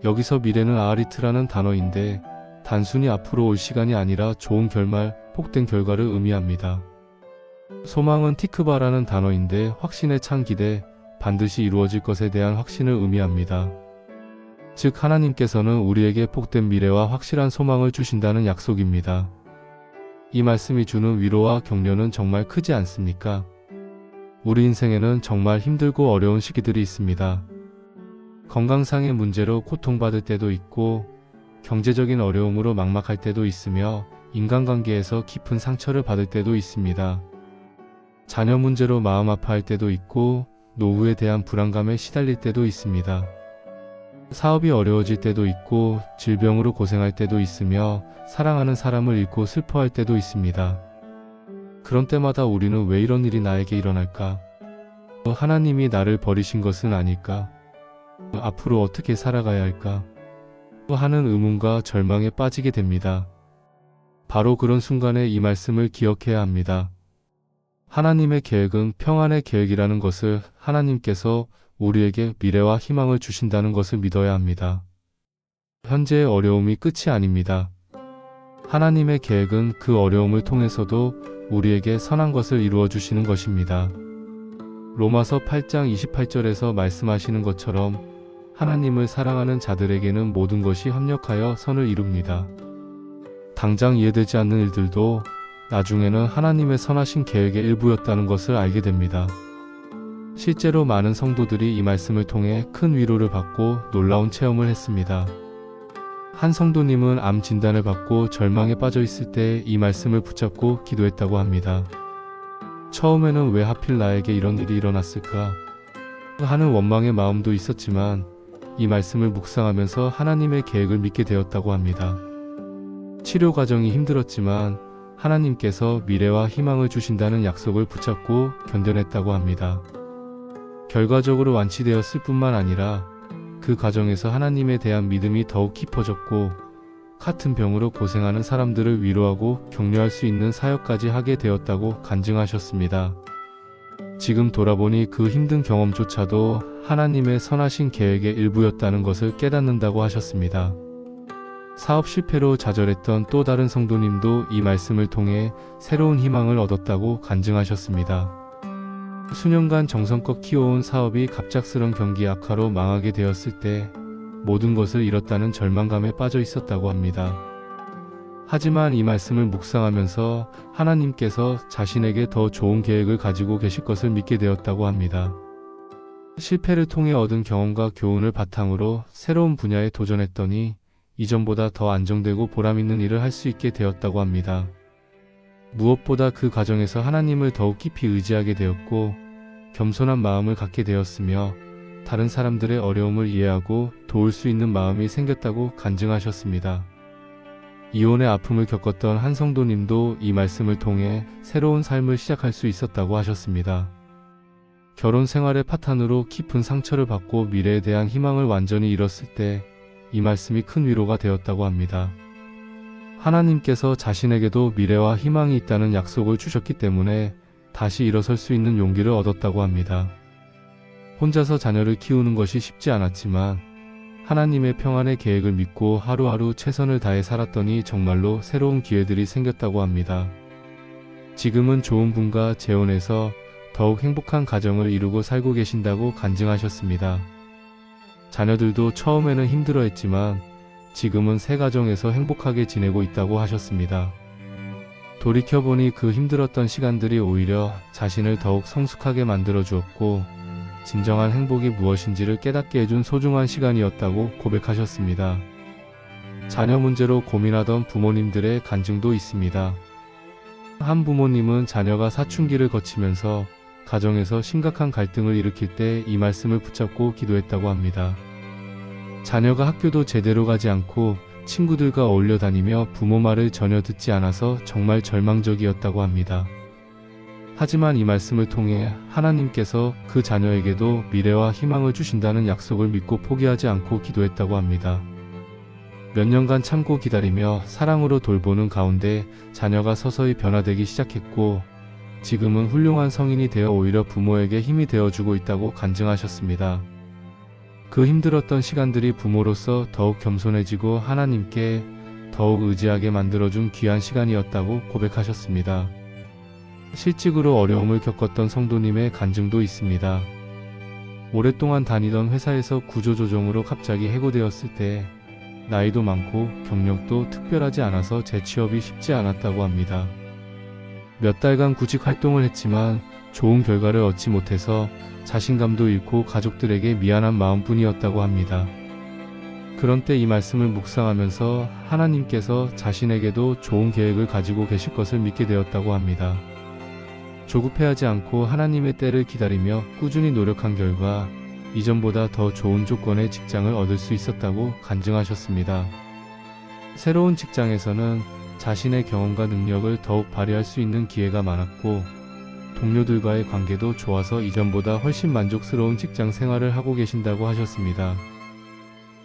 A: 여기서 미래는 아하리트라는 단어인데 단순히 앞으로 올 시간이 아니라 좋은 결말, 복된 결과를 의미합니다. 소망은 티크바라는 단어인데 확신에 찬 기대, 반드시 이루어질 것에 대한 확신을 의미합니다. 즉 하나님께서는 우리에게 복된 미래와 확실한 소망을 주신다는 약속입니다. 이 말씀이 주는 위로와 격려는 정말 크지 않습니까? 우리 인생에는 정말 힘들고 어려운 시기들이 있습니다. 건강상의 문제로 고통받을 때도 있고 경제적인 어려움으로 막막할 때도 있으며 인간관계에서 깊은 상처를 받을 때도 있습니다. 자녀 문제로 마음 아파할 때도 있고 노후에 대한 불안감에 시달릴 때도 있습니다. 사업이 어려워질 때도 있고 질병으로 고생할 때도 있으며 사랑하는 사람을 잃고 슬퍼할 때도 있습니다. 그런 때마다 우리는 왜 이런 일이 나에게 일어날까? 하나님이 나를 버리신 것은 아닐까? 앞으로 어떻게 살아가야 할까? 하는 의문과 절망에 빠지게 됩니다. 바로 그런 순간에 이 말씀을 기억해야 합니다. 하나님의 계획은 평안의 계획이라는 것을 하나님께서 우리에게 미래와 희망을 주신다는 것을 믿어야 합니다. 현재의 어려움이 끝이 아닙니다. 하나님의 계획은 그 어려움을 통해서도 우리에게 선한 것을 이루어 주시는 것입니다. 로마서 8장 28절에서 말씀하시는 것처럼 하나님을 사랑하는 자들에게는 모든 것이 협력하여 선을 이룹니다. 당장 이해되지 않는 일들도 나중에는 하나님의 선하신 계획의 일부였다는 것을 알게 됩니다. 실제로 많은 성도들이 이 말씀을 통해 큰 위로를 받고 놀라운 체험을 했습니다. 한 성도님은 암 진단을 받고 절망에 빠져 있을 때 이 말씀을 붙잡고 기도했다고 합니다. 처음에는 왜 하필 나에게 이런 일이 일어났을까 하는 원망의 마음도 있었지만 이 말씀을 묵상하면서 하나님의 계획을 믿게 되었다고 합니다. 치료 과정이 힘들었지만 하나님께서 미래와 희망을 주신다는 약속을 붙잡고 견뎌냈다고 합니다. 결과적으로 완치되었을 뿐만 아니라 그 과정에서 하나님에 대한 믿음이 더욱 깊어졌고 같은 병으로 고생하는 사람들을 위로하고 격려할 수 있는 사역까지 하게 되었다고 간증하셨습니다. 지금 돌아보니 그 힘든 경험조차도 하나님의 선하신 계획의 일부였다는 것을 깨닫는다고 하셨습니다. 사업 실패로 좌절했던 또 다른 성도님도 이 말씀을 통해 새로운 희망을 얻었다고 간증하셨습니다. 수년간 정성껏 키워온 사업이 갑작스런 경기 악화로 망하게 되었을 때 모든 것을 잃었다는 절망감에 빠져 있었다고 합니다. 하지만 이 말씀을 묵상하면서 하나님께서 자신에게 더 좋은 계획을 가지고 계실 것을 믿게 되었다고 합니다. 실패를 통해 얻은 경험과 교훈을 바탕으로 새로운 분야에 도전했더니 이전보다 더 안정되고 보람있는 일을 할 수 있게 되었다고 합니다. 무엇보다 그 과정에서 하나님을 더욱 깊이 의지하게 되었고 겸손한 마음을 갖게 되었으며 다른 사람들의 어려움을 이해하고 도울 수 있는 마음이 생겼다고 간증하셨습니다. 이혼의 아픔을 겪었던 한 성도님도 이 말씀을 통해 새로운 삶을 시작할 수 있었다고 하셨습니다. 결혼 생활의 파탄으로 깊은 상처를 받고 미래에 대한 희망을 완전히 잃었을 때 이 말씀이 큰 위로가 되었다고 합니다. 하나님께서 자신에게도 미래와 희망이 있다는 약속을 주셨기 때문에 다시 일어설 수 있는 용기를 얻었다고 합니다. 혼자서 자녀를 키우는 것이 쉽지 않았지만 하나님의 평안의 계획을 믿고 하루하루 최선을 다해 살았더니 정말로 새로운 기회들이 생겼다고 합니다. 지금은 좋은 분과 재혼해서 더욱 행복한 가정을 이루고 살고 계신다고 간증하셨습니다. 자녀들도 처음에는 힘들어했지만 지금은 새 가정에서 행복하게 지내고 있다고 하셨습니다. 돌이켜보니 그 힘들었던 시간들이 오히려 자신을 더욱 성숙하게 만들어 주었고 진정한 행복이 무엇인지를 깨닫게 해준 소중한 시간이었다고 고백하셨습니다. 자녀 문제로 고민하던 부모님들의 간증도 있습니다. 한 부모님은 자녀가 사춘기를 거치면서 가정에서 심각한 갈등을 일으킬 때 이 말씀을 붙잡고 기도했다고 합니다. 자녀가 학교도 제대로 가지 않고 친구들과 어울려 다니며 부모 말을 전혀 듣지 않아서 정말 절망적이었다고 합니다. 하지만 이 말씀을 통해 하나님께서 그 자녀에게도 미래와 희망을 주신다는 약속을 믿고 포기하지 않고 기도했다고 합니다. 몇 년간 참고 기다리며 사랑으로 돌보는 가운데 자녀가 서서히 변화되기 시작했고 지금은 훌륭한 성인이 되어 오히려 부모에게 힘이 되어주고 있다고 간증하셨습니다. 그 힘들었던 시간들이 부모로서 더욱 겸손해지고 하나님께 더욱 의지하게 만들어준 귀한 시간이었다고 고백하셨습니다. 실직으로 어려움을 겪었던 성도님의 간증도 있습니다. 오랫동안 다니던 회사에서 구조조정으로 갑자기 해고되었을 때 나이도 많고 경력도 특별하지 않아서 재취업이 쉽지 않았다고 합니다. 몇 달간 구직 활동을 했지만 좋은 결과를 얻지 못해서 자신감도 잃고 가족들에게 미안한 마음뿐이었다고 합니다. 그런 때 이 말씀을 묵상하면서 하나님께서 자신에게도 좋은 계획을 가지고 계실 것을 믿게 되었다고 합니다. 조급해하지 않고 하나님의 때를 기다리며 꾸준히 노력한 결과 이전보다 더 좋은 조건의 직장을 얻을 수 있었다고 간증하셨습니다. 새로운 직장에서는 자신의 경험과 능력을 더욱 발휘할 수 있는 기회가 많았고 동료들과의 관계도 좋아서 이전보다 훨씬 만족스러운 직장 생활을 하고 계신다고 하셨습니다.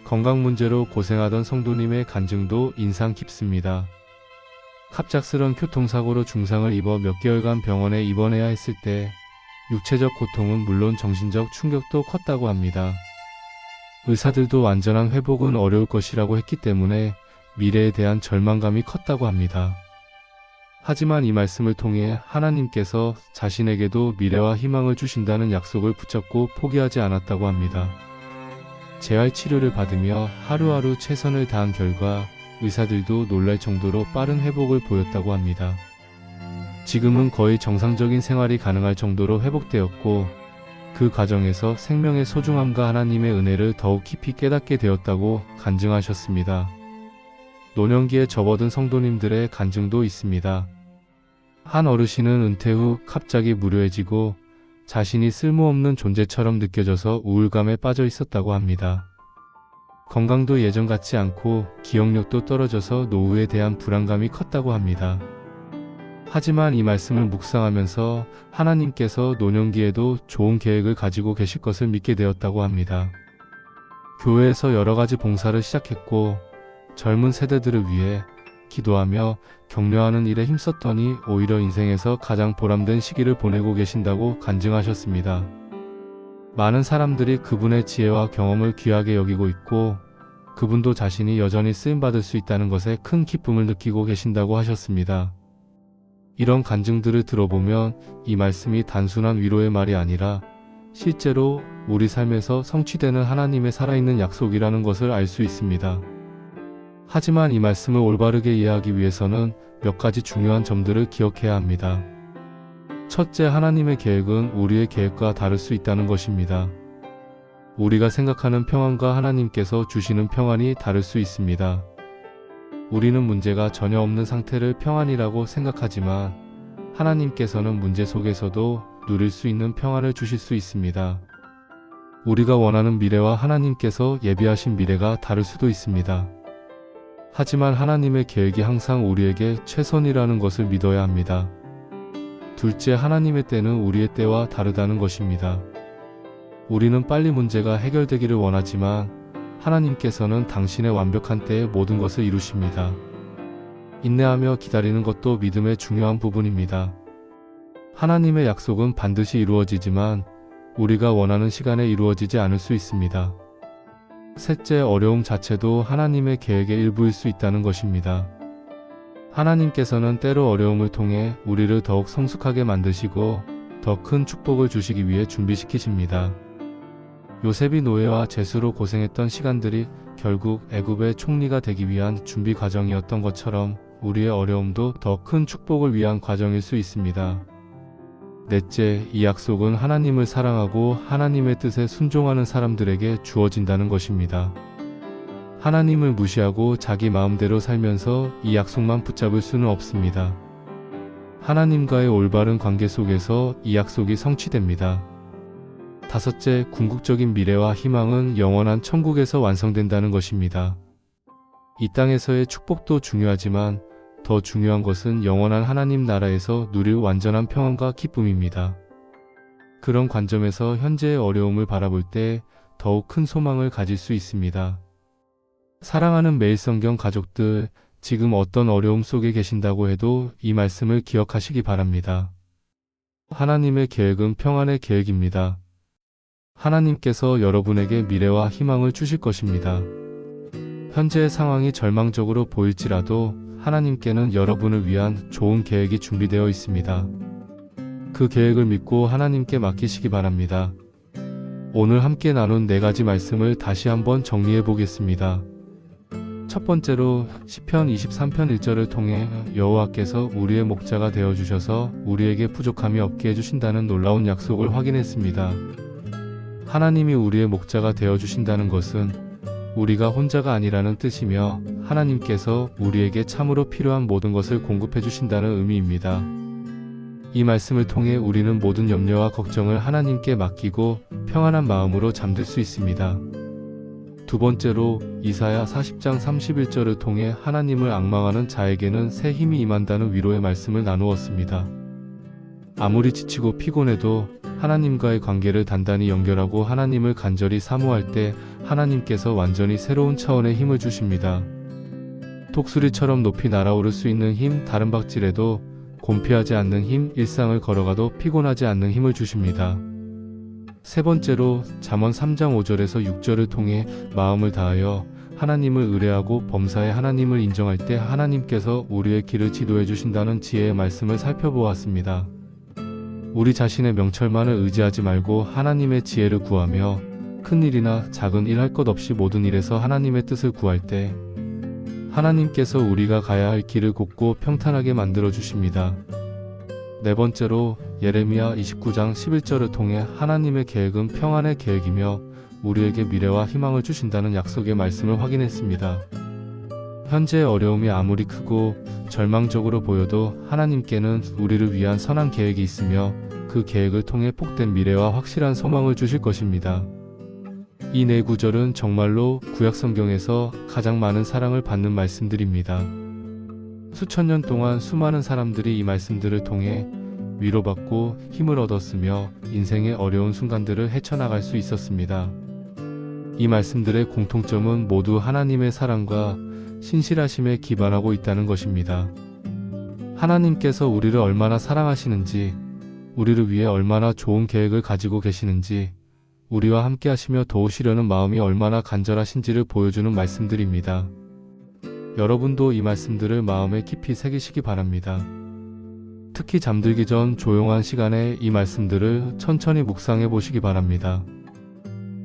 A: 건강 문제로 고생하던 성도님의 간증도 인상 깊습니다. 갑작스런 교통사고로 중상을 입어 몇 개월간 병원에 입원해야 했을 때 육체적 고통은 물론 정신적 충격도 컸다고 합니다. 의사들도 완전한 회복은 어려울 것이라고 했기 때문에 미래에 대한 절망감이 컸다고 합니다. 하지만 이 말씀을 통해 하나님께서 자신에게도 미래와 희망을 주신다는 약속을 붙잡고 포기하지 않았다고 합니다. 재활 치료를 받으며 하루하루 최선을 다한 결과 의사들도 놀랄 정도로 빠른 회복을 보였다고 합니다. 지금은 거의 정상적인 생활이 가능할 정도로 회복되었고 그 과정에서 생명의 소중함과 하나님의 은혜를 더욱 깊이 깨닫게 되었다고 간증하셨습니다. 노년기에 접어든 성도님들의 간증도 있습니다. 한 어르신은 은퇴 후 갑자기 무료해지고 자신이 쓸모없는 존재처럼 느껴져서 우울감에 빠져 있었다고 합니다. 건강도 예전 같지 않고 기억력도 떨어져서 노후에 대한 불안감이 컸다고 합니다. 하지만 이 말씀을 묵상하면서 하나님께서 노년기에도 좋은 계획을 가지고 계실 것을 믿게 되었다고 합니다. 교회에서 여러 가지 봉사를 시작했고 젊은 세대들을 위해 기도하며 격려하는 일에 힘썼더니 오히려 인생에서 가장 보람된 시기를 보내고 계신다고 간증하셨습니다. 많은 사람들이 그분의 지혜와 경험을 귀하게 여기고 있고 그분도 자신이 여전히 쓰임받을 수 있다는 것에 큰 기쁨을 느끼고 계신다고 하셨습니다. 이런 간증들을 들어보면 이 말씀이 단순한 위로의 말이 아니라 실제로 우리 삶에서 성취되는 하나님의 살아있는 약속이라는 것을 알 수 있습니다. 하지만 이 말씀을 올바르게 이해하기 위해서는 몇 가지 중요한 점들을 기억해야 합니다. 첫째, 하나님의 계획은 우리의 계획과 다를 수 있다는 것입니다. 우리가 생각하는 평안과 하나님께서 주시는 평안이 다를 수 있습니다. 우리는 문제가 전혀 없는 상태를 평안이라고 생각하지만 하나님께서는 문제 속에서도 누릴 수 있는 평안을 주실 수 있습니다. 우리가 원하는 미래와 하나님께서 예비하신 미래가 다를 수도 있습니다. 하지만 하나님의 계획이 항상 우리에게 최선이라는 것을 믿어야 합니다. 둘째, 하나님의 때는 우리의 때와 다르다는 것입니다. 우리는 빨리 문제가 해결되기를 원하지만 하나님께서는 당신의 완벽한 때에 모든 것을 이루십니다. 인내하며 기다리는 것도 믿음의 중요한 부분입니다. 하나님의 약속은 반드시 이루어지지만 우리가 원하는 시간에 이루어지지 않을 수 있습니다. 셋째, 어려움 자체도 하나님의 계획의 일부일 수 있다는 것입니다. 하나님께서는 때로 어려움을 통해 우리를 더욱 성숙하게 만드시고 더 큰 축복을 주시기 위해 준비시키십니다. 요셉이 노예와 제수로 고생했던 시간들이 결국 애굽의 총리가 되기 위한 준비 과정이었던 것처럼 우리의 어려움도 더 큰 축복을 위한 과정일 수 있습니다. 넷째, 이 약속은 하나님을 사랑하고 하나님의 뜻에 순종하는 사람들에게 주어진다는 것입니다. 하나님을 무시하고 자기 마음대로 살면서 이 약속만 붙잡을 수는 없습니다. 하나님과의 올바른 관계 속에서 이 약속이 성취됩니다. 다섯째, 궁극적인 미래와 희망은 영원한 천국에서 완성된다는 것입니다. 이 땅에서의 축복도 중요하지만 더 중요한 것은 영원한 하나님 나라에서 누릴 완전한 평안과 기쁨입니다. 그런 관점에서 현재의 어려움을 바라볼 때 더욱 큰 소망을 가질 수 있습니다. 사랑하는 매일성경 가족들, 지금 어떤 어려움 속에 계신다고 해도 이 말씀을 기억하시기 바랍니다. 하나님의 계획은 평안의 계획입니다. 하나님께서 여러분에게 미래와 희망을 주실 것입니다. 현재의 상황이 절망적으로 보일지라도 하나님께는 여러분을 위한 좋은 계획이 준비되어 있습니다. 그 계획을 믿고 하나님께 맡기시기 바랍니다. 오늘 함께 나눈 4가지 말씀을 다시 한번 정리해 보겠습니다. 첫 번째로 시편 23편 1절을 통해 여호와께서 우리의 목자가 되어 주셔서 우리에게 부족함이 없게 해주신다는 놀라운 약속을 확인했습니다. 하나님이 우리의 목자가 되어 주신다는 것은 우리가 혼자가 아니라는 뜻이며 하나님께서 우리에게 참으로 필요한 모든 것을 공급해 주신다는 의미입니다. 이 말씀을 통해 우리는 모든 염려와 걱정을 하나님께 맡기고 평안한 마음으로 잠들 수 있습니다. 두 번째로 이사야 40장 31절을 통해 하나님을 앙망하는 자에게는 새 힘이 임한다는 위로의 말씀을 나누었습니다. 아무리 지치고 피곤해도 하나님과의 관계를 단단히 연결하고 하나님을 간절히 사모할 때 하나님께서 완전히 새로운 차원의 힘을 주십니다. 독수리처럼 높이 날아오를 수 있는 힘, 다른 박질에도 곤피하지 않는 힘, 일상을 걸어가도 피곤하지 않는 힘을 주십니다. 세 번째로 잠언 3장 5절에서 6절을 통해 마음을 다하여 하나님을 의뢰하고 범사에 하나님을 인정할 때 하나님께서 우리의 길을 지도해 주신다는 지혜의 말씀을 살펴보았습니다. 우리 자신의 명철만을 의지하지 말고 하나님의 지혜를 구하며 큰 일이나 작은 일 할 것 없이 모든 일에서 하나님의 뜻을 구할 때 하나님께서 우리가 가야 할 길을 곱고 평탄하게 만들어 주십니다. 네 번째로 예레미야 29장 11절을 통해 하나님의 계획은 평안의 계획이며 우리에게 미래와 희망을 주신다는 약속의 말씀을 확인했습니다. 현재의 어려움이 아무리 크고 절망적으로 보여도 하나님께는 우리를 위한 선한 계획이 있으며 그 계획을 통해 복된 미래와 확실한 소망을 주실 것입니다. 이 4구절은 정말로 구약성경에서 가장 많은 사랑을 받는 말씀들입니다. 수천 년 동안 수많은 사람들이 이 말씀들을 통해 위로받고 힘을 얻었으며 인생의 어려운 순간들을 헤쳐나갈 수 있었습니다. 이 말씀들의 공통점은 모두 하나님의 사랑과 신실하심에 기반하고 있다는 것입니다. 하나님께서 우리를 얼마나 사랑하시는지, 우리를 위해 얼마나 좋은 계획을 가지고 계시는지, 우리와 함께 하시며 도우시려는 마음이 얼마나 간절하신지를 보여주는 말씀들입니다. 여러분도 이 말씀들을 마음에 깊이 새기시기 바랍니다. 특히 잠들기 전 조용한 시간에 이 말씀들을 천천히 묵상해 보시기 바랍니다.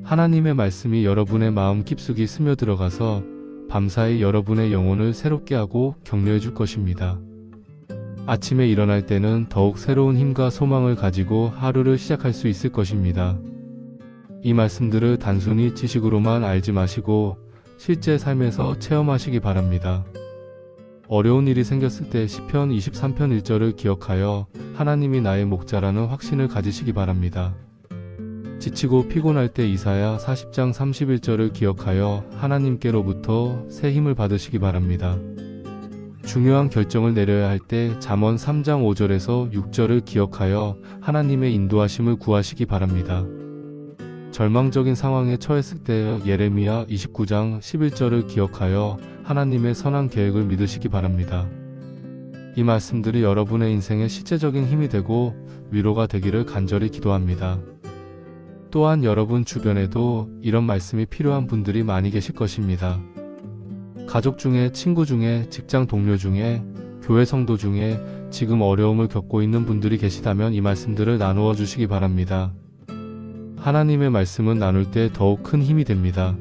A: 하나님의 말씀이 여러분의 마음 깊숙이 스며들어가서 밤사이 여러분의 영혼을 새롭게 하고 격려해 줄 것입니다. 아침에 일어날 때는 더욱 새로운 힘과 소망을 가지고 하루를 시작할 수 있을 것입니다. 이 말씀들을 단순히 지식으로만 알지 마시고 실제 삶에서 체험하시기 바랍니다. 어려운 일이 생겼을 때 시편 23편 1절을 기억하여 하나님이 나의 목자라는 확신을 가지시기 바랍니다. 지치고 피곤할 때 이사야 40장 31절을 기억하여 하나님께로부터 새 힘을 받으시기 바랍니다. 중요한 결정을 내려야 할 때 잠언 3장 5절에서 6절을 기억하여 하나님의 인도하심을 구하시기 바랍니다. 절망적인 상황에 처했을 때 예레미야 29장 11절을 기억하여 하나님의 선한 계획을 믿으시기 바랍니다. 이 말씀들이 여러분의 인생에 실제적인 힘이 되고 위로가 되기를 간절히 기도합니다. 또한 여러분 주변에도 이런 말씀이 필요한 분들이 많이 계실 것입니다. 가족 중에, 친구 중에, 직장 동료 중에, 교회 성도 중에 지금 어려움을 겪고 있는 분들이 계시다면 이 말씀들을 나누어 주시기 바랍니다. 하나님의 말씀은 나눌 때 더욱 큰 힘이 됩니다.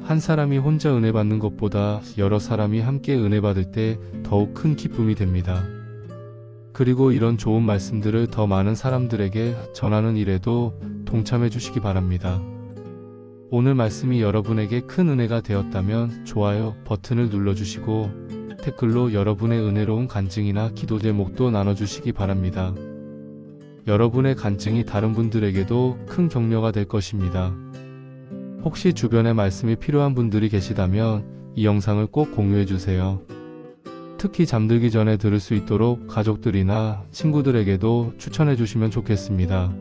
A: 한 사람이 혼자 은혜 받는 것보다 여러 사람이 함께 은혜 받을 때 더욱 큰 기쁨이 됩니다. 그리고 이런 좋은 말씀들을 더 많은 사람들에게 전하는 일에도 동참해 주시기 바랍니다. 오늘 말씀이 여러분에게 큰 은혜가 되었다면 좋아요 버튼을 눌러주시고 댓글로 여러분의 은혜로운 간증이나 기도 제목도 나눠주시기 바랍니다. 여러분의 간증이 다른 분들에게도 큰 격려가 될 것입니다. 혹시 주변에 말씀이 필요한 분들이 계시다면 이 영상을 꼭 공유해 주세요. 특히 잠들기 전에 들을 수 있도록 가족들이나 친구들에게도 추천해 주시면 좋겠습니다.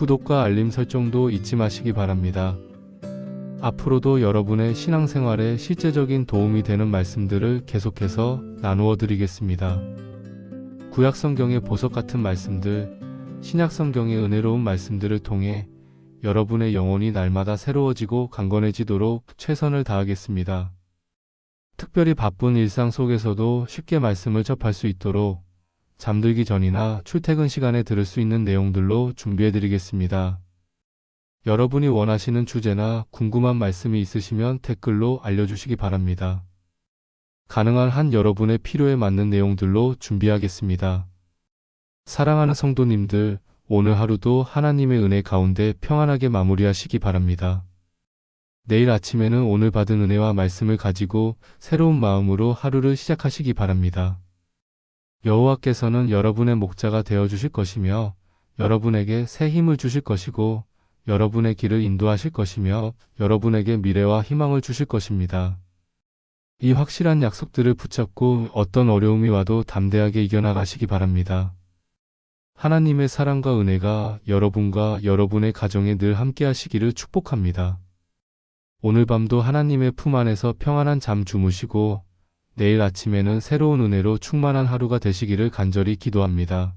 A: 구독과 알림 설정도 잊지 마시기 바랍니다. 앞으로도 여러분의 신앙생활에 실제적인 도움이 되는 말씀들을 계속해서 나누어 드리겠습니다. 구약성경의 보석 같은 말씀들, 신약성경의 은혜로운 말씀들을 통해 여러분의 영혼이 날마다 새로워지고 강건해지도록 최선을 다하겠습니다. 특별히 바쁜 일상 속에서도 쉽게 말씀을 접할 수 있도록 잠들기 전이나 출퇴근 시간에 들을 수 있는 내용들로 준비해 드리겠습니다. 여러분이 원하시는 주제나 궁금한 말씀이 있으시면 댓글로 알려주시기 바랍니다. 가능한 한 여러분의 필요에 맞는 내용들로 준비하겠습니다. 사랑하는 성도님들, 오늘 하루도 하나님의 은혜 가운데 평안하게 마무리하시기 바랍니다. 내일 아침에는 오늘 받은 은혜와 말씀을 가지고 새로운 마음으로 하루를 시작하시기 바랍니다. 여호와께서는 여러분의 목자가 되어 주실 것이며 여러분에게 새 힘을 주실 것이고 여러분의 길을 인도하실 것이며 여러분에게 미래와 희망을 주실 것입니다. 이 확실한 약속들을 붙잡고 어떤 어려움이 와도 담대하게 이겨나가시기 바랍니다. 하나님의 사랑과 은혜가 여러분과 여러분의 가정에 늘 함께 하시기를 축복합니다. 오늘 밤도 하나님의 품 안에서 평안한 잠 주무시고 내일 아침에는 새로운 은혜로 충만한 하루가 되시기를 간절히 기도합니다.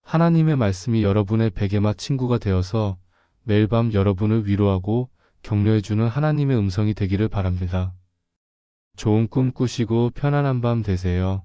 A: 하나님의 말씀이 여러분의 베개맛 친구가 되어서 매일 밤 여러분을 위로하고 격려해주는 하나님의 음성이 되기를 바랍니다. 좋은 꿈 꾸시고 편안한 밤 되세요.